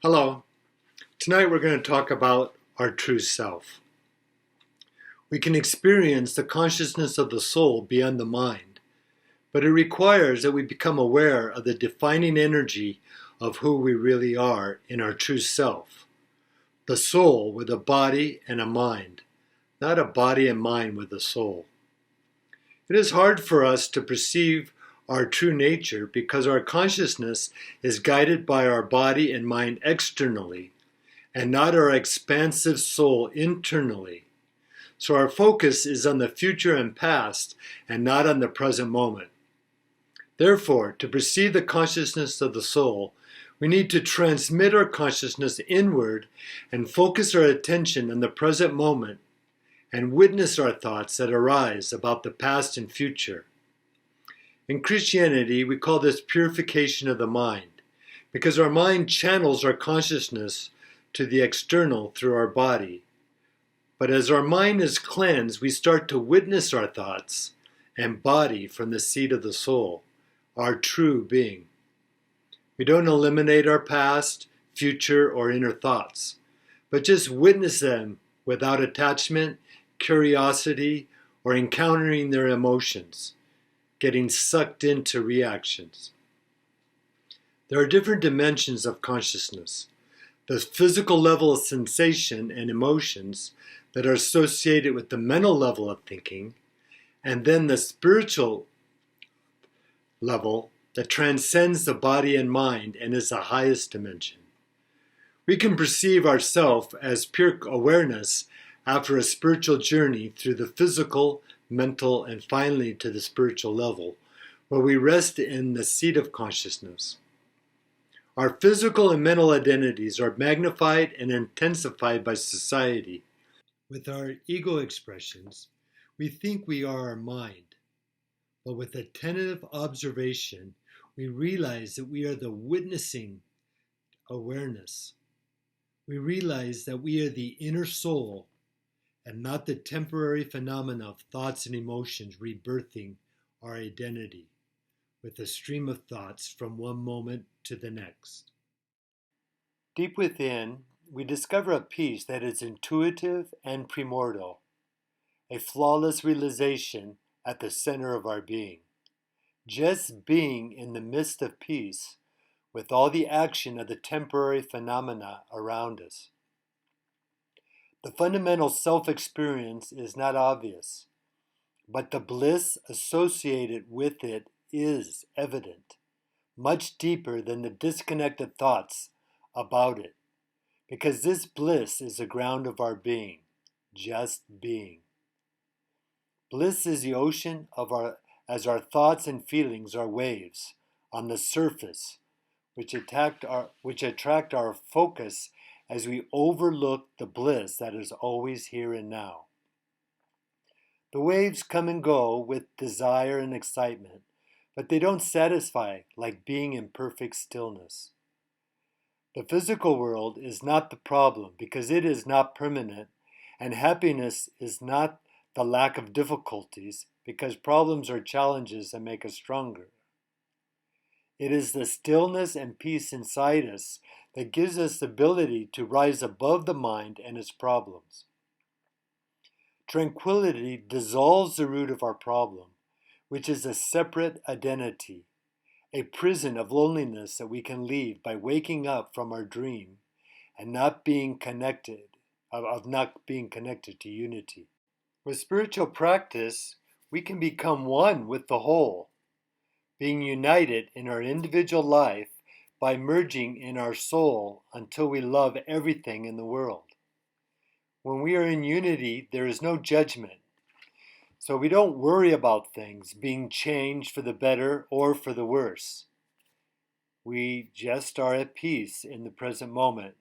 Hello. Tonight we're going to talk about our true self. We can experience the consciousness of the soul beyond the mind, but it requires that we become aware of the defining energy of who we really are in our true self. The soul with a body and a mind, not a body and mind with a soul. It is hard for us to perceive our true nature because our consciousness is guided by our body and mind externally and not our expansive soul internally. So our focus is on the future and past and not on the present moment. Therefore, to perceive the consciousness of the soul, we need to transmit our consciousness inward and focus our attention on the present moment and witness our thoughts that arise about the past and future. In Christianity, we call this purification of the mind, because our mind channels our consciousness to the external through our body. But as our mind is cleansed, we start to witness our thoughts and body from the seat of the soul, our true being. We don't eliminate our past, future, or inner thoughts, but just witness them without attachment, curiosity, or encountering their emotions, getting sucked into reactions. There are different dimensions of consciousness. The physical level of sensation and emotions that are associated with the mental level of thinking, and then the spiritual level that transcends the body and mind and is the highest dimension. We can perceive ourself as pure awareness after a spiritual journey through the physical, mental, and finally to the spiritual level, where we rest in the seat of consciousness. Our physical and mental identities are magnified and intensified by society. With our ego expressions, we think we are our mind, but with attentive observation, we realize that we are the witnessing awareness. We realize that we are the inner soul and not the temporary phenomena of thoughts and emotions rebirthing our identity with a stream of thoughts from one moment to the next. Deep within, we discover a peace that is intuitive and primordial, a flawless realization at the center of our being. Just being in the midst of peace with all the action of the temporary phenomena around us. The fundamental self-experience is not obvious, but the bliss associated with it is evident, much deeper than the disconnected thoughts about it, because this bliss is the ground of our being, just being. Bliss is the ocean as our thoughts and feelings are waves on the surface, which attract our focus as we overlook the bliss that is always here and now. The waves come and go with desire and excitement, but they don't satisfy like being in perfect stillness. The physical world is not the problem because it is not permanent, and happiness is not the lack of difficulties because problems are challenges that make us stronger. It is the stillness and peace inside us that gives us the ability to rise above the mind and its problems. Tranquility dissolves the root of our problem, which is a separate identity, a prison of loneliness that we can leave by waking up from our dream and not being connected to unity. With spiritual practice, we can become one with the whole, being united in our individual life by merging in our soul until we love everything in the world. When we are in unity, there is no judgment. So we don't worry about things being changed for the better or for the worse. We just are at peace in the present moment,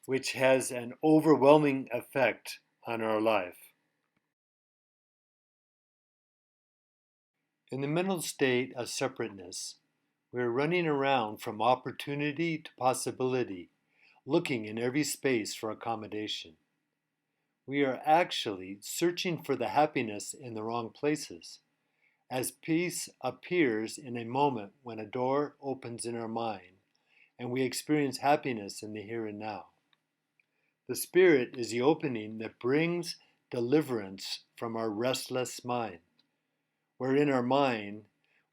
which has an overwhelming effect on our life. In the mental state of separateness, we are running around from opportunity to possibility, looking in every space for accommodation. We are actually searching for the happiness in the wrong places, as peace appears in a moment when a door opens in our mind and we experience happiness in the here and now. The Spirit is the opening that brings deliverance from our restless mind, where in our mind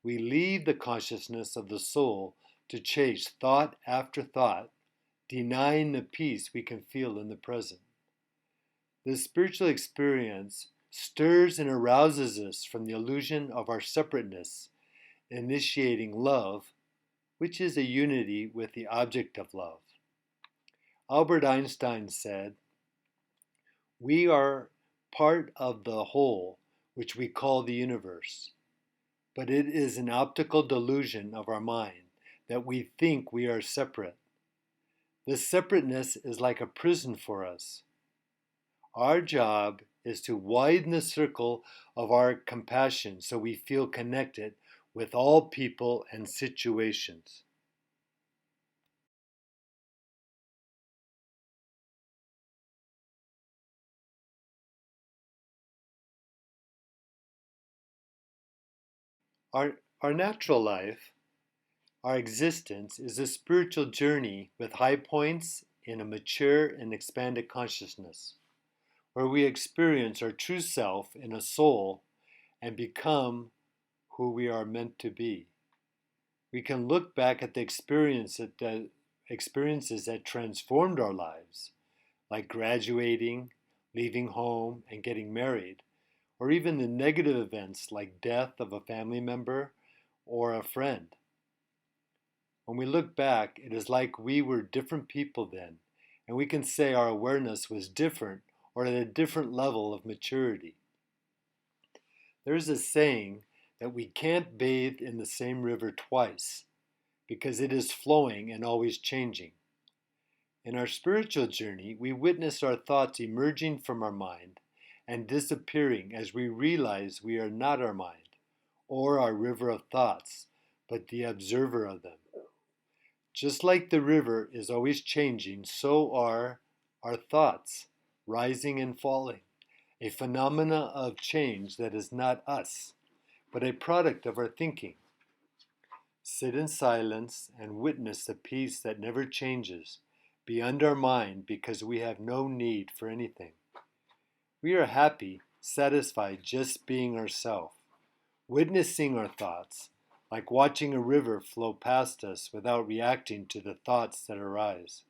we leave the consciousness of the soul to chase thought after thought, denying the peace we can feel in the present. This spiritual experience stirs and arouses us from the illusion of our separateness, initiating love, which is a unity with the object of love. Albert Einstein said, "We are part of the whole, which we call the universe, but it is an optical delusion of our mind that we think we are separate. This separateness is like a prison for us. Our job is to widen the circle of our compassion so we feel connected with all people and situations." Our natural life, our existence, is a spiritual journey with high points in a mature and expanded consciousness, where we experience our true self in a soul and become who we are meant to be. We can look back at the experiences that transformed our lives, like graduating, leaving home, and getting married, or even the negative events like death of a family member or a friend. When we look back, it is like we were different people then, and we can say our awareness was different or at a different level of maturity. There is a saying that we can't bathe in the same river twice because it is flowing and always changing. In our spiritual journey, we witness our thoughts emerging from our mind and disappearing as we realize we are not our mind or our river of thoughts, but the observer of them. Just like the river is always changing, so are our thoughts, rising and falling, a phenomena of change that is not us, but a product of our thinking. Sit in silence and witness the peace that never changes, beyond our mind because we have no need for anything. We are happy, satisfied just being ourselves, witnessing our thoughts, like watching a river flow past us without reacting to the thoughts that arise.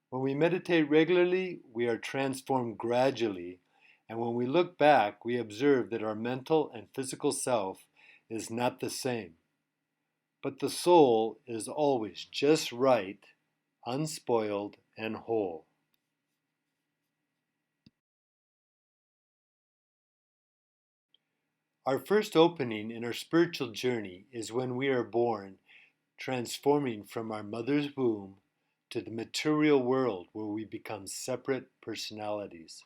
When we meditate regularly, we are transformed gradually, and when we look back, we observe that our mental and physical self is not the same. But the soul is always just right, unspoiled, and whole. Our first opening in our spiritual journey is when we are born, transforming from our mother's womb to the material world where we become separate personalities.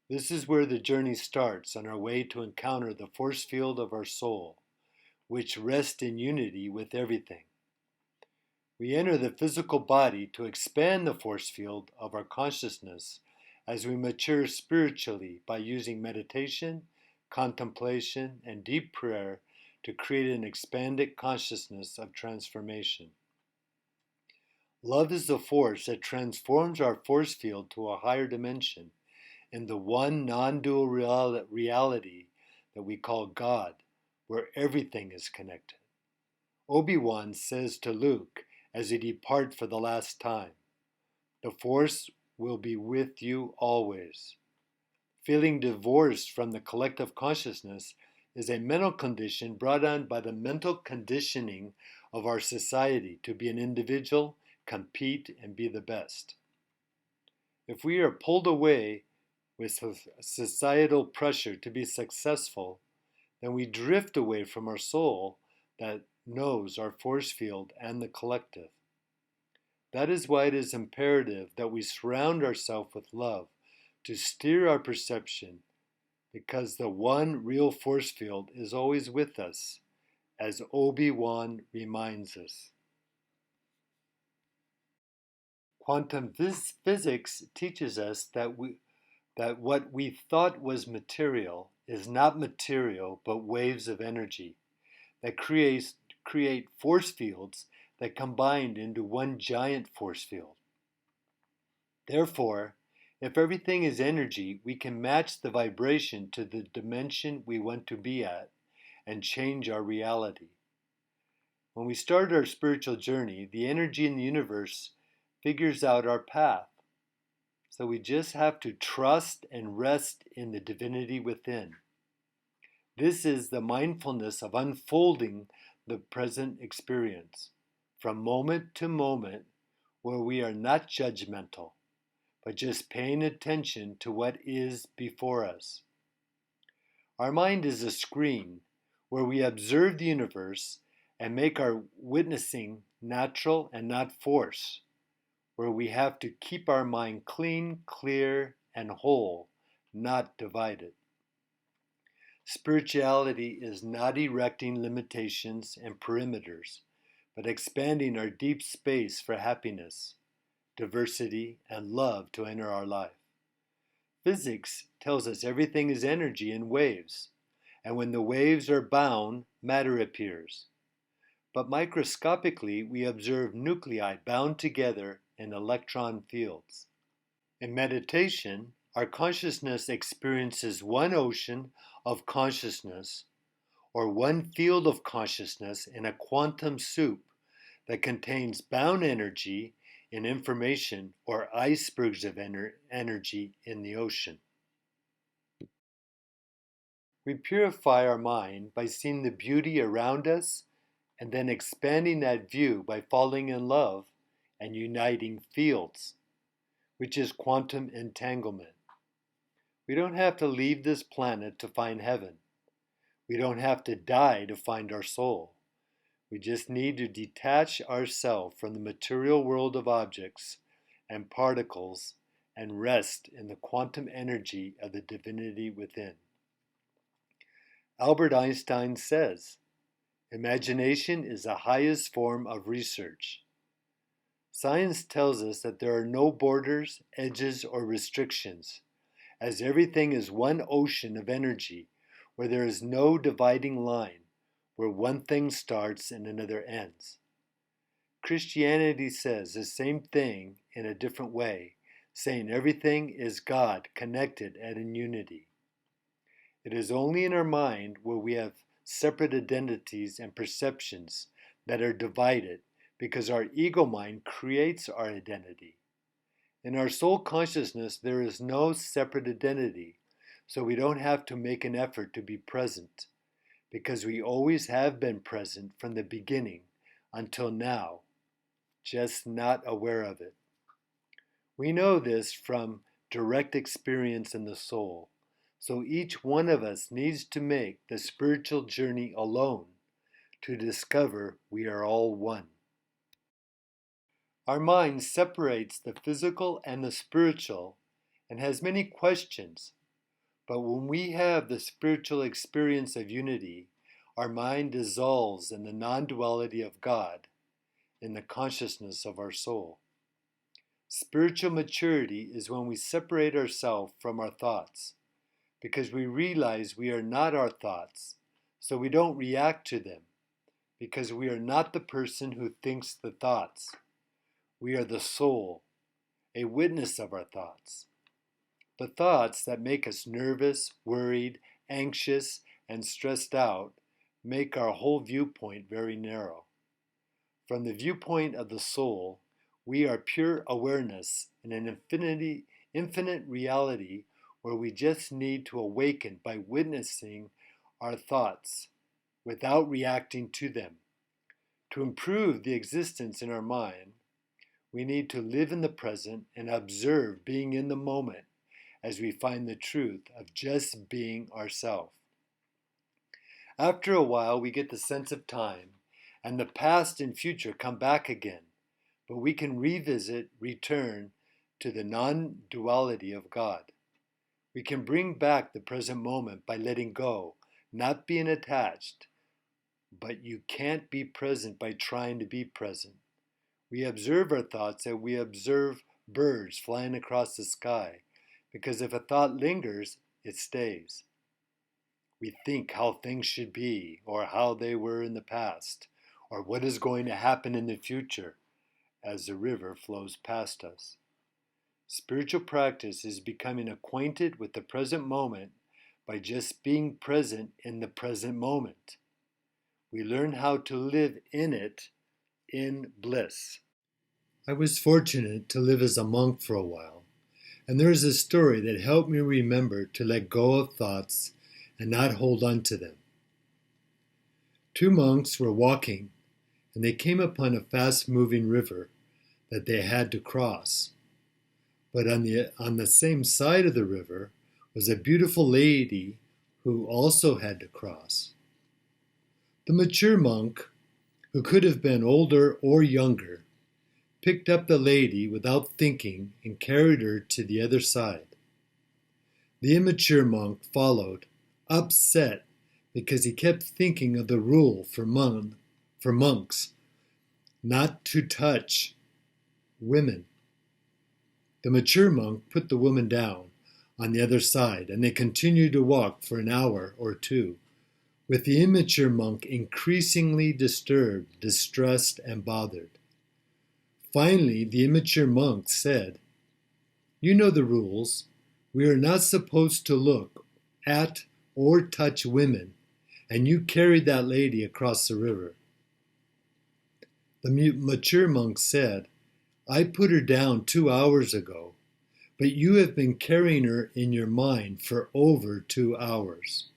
This is where the journey starts on our way to encounter the force field of our soul, which rests in unity with everything. We enter the physical body to expand the force field of our consciousness as we mature spiritually by using meditation, contemplation, and deep prayer to create an expanded consciousness of transformation. Love is the force that transforms our force field to a higher dimension in the one non-dual reality that we call God, where everything is connected. Obi-Wan says to Luke as they depart for the last time, "The force will be with you always." Feeling divorced from the collective consciousness is a mental condition brought on by the mental conditioning of our society to be an individual, compete, and be the best. If we are pulled away with societal pressure to be successful, then we drift away from our soul that knows our force field and the collective. That is why it is imperative that we surround ourselves with love to steer our perception, because the one real force field is always with us, as Obi-Wan reminds us. Quantum physics teaches us that what we thought was material is not material but waves of energy that create force fields that combined into one giant force field. Therefore, if everything is energy, we can match the vibration to the dimension we want to be at and change our reality. When we start our spiritual journey, the energy in the universe figures out our path. So we just have to trust and rest in the divinity within. This is the mindfulness of unfolding the present experience from moment to moment, where we are not judgmental, but just paying attention to what is before us. Our mind is a screen where we observe the universe and make our witnessing natural and not force, where we have to keep our mind clean, clear, and whole, not divided. Spirituality is not erecting limitations and perimeters, but expanding our deep space for happiness, diversity, and love to enter our life. Physics tells us everything is energy in waves, and when the waves are bound, matter appears. But microscopically, we observe nuclei bound together in electron fields. In meditation, our consciousness experiences one ocean of consciousness, or one field of consciousness in a quantum soup that contains bound energy in information or icebergs of energy in the ocean. We purify our mind by seeing the beauty around us and then expanding that view by falling in love and uniting fields, which is quantum entanglement. We don't have to leave this planet to find heaven. We don't have to die to find our soul. We just need to detach ourselves from the material world of objects and particles and rest in the quantum energy of the divinity within. Albert Einstein says, "Imagination is the highest form of research." Science tells us that there are no borders, edges, or restrictions, as everything is one ocean of energy where there is no dividing line, where one thing starts and another ends. Christianity says the same thing in a different way, saying everything is God connected and in unity. It is only in our mind where we have separate identities and perceptions that are divided, because our ego mind creates our identity. In our soul consciousness, there is no separate identity, so we don't have to make an effort to be present, because we always have been present from the beginning until now, just not aware of it. We know this from direct experience in the soul, so each one of us needs to make the spiritual journey alone to discover we are all one. Our mind separates the physical and the spiritual and has many questions, but when we have the spiritual experience of unity, our mind dissolves in the non-duality of God, in the consciousness of our soul. Spiritual maturity is when we separate ourselves from our thoughts, because we realize we are not our thoughts, so we don't react to them, because we are not the person who thinks the thoughts. We are the soul, a witness of our thoughts. The thoughts that make us nervous, worried, anxious, and stressed out make our whole viewpoint very narrow. From the viewpoint of the soul, we are pure awareness in an infinite reality where we just need to awaken by witnessing our thoughts without reacting to them. To improve the existence in our mind, we need to live in the present and observe being in the moment as we find the truth of just being ourselves. After a while, we get the sense of time, and the past and future come back again, but we can return to the non-duality of God. We can bring back the present moment by letting go, not being attached, but you can't be present by trying to be present. We observe our thoughts as we observe birds flying across the sky, because if a thought lingers, it stays. We think how things should be, or how they were in the past, or what is going to happen in the future as the river flows past us. Spiritual practice is becoming acquainted with the present moment by just being present in the present moment. We learn how to live in it in bliss. I was fortunate to live as a monk for a while, and there is a story that helped me remember to let go of thoughts and not hold on to them. Two monks were walking, and they came upon a fast-moving river that they had to cross. But on the same side of the river was a beautiful lady who also had to cross. The mature monk, who could have been older or younger, picked up the lady without thinking and carried her to the other side. The immature monk followed, upset because he kept thinking of the rule for monks not to touch women. The mature monk put the woman down on the other side, and they continued to walk for an hour or two, with the immature monk increasingly disturbed, distressed, and bothered. Finally, the immature monk said, "You know the rules. We are not supposed to look at or touch women, and you carried that lady across the river." The mature monk said, "I put her down 2 hours ago, but you have been carrying her in your mind for over 2 hours.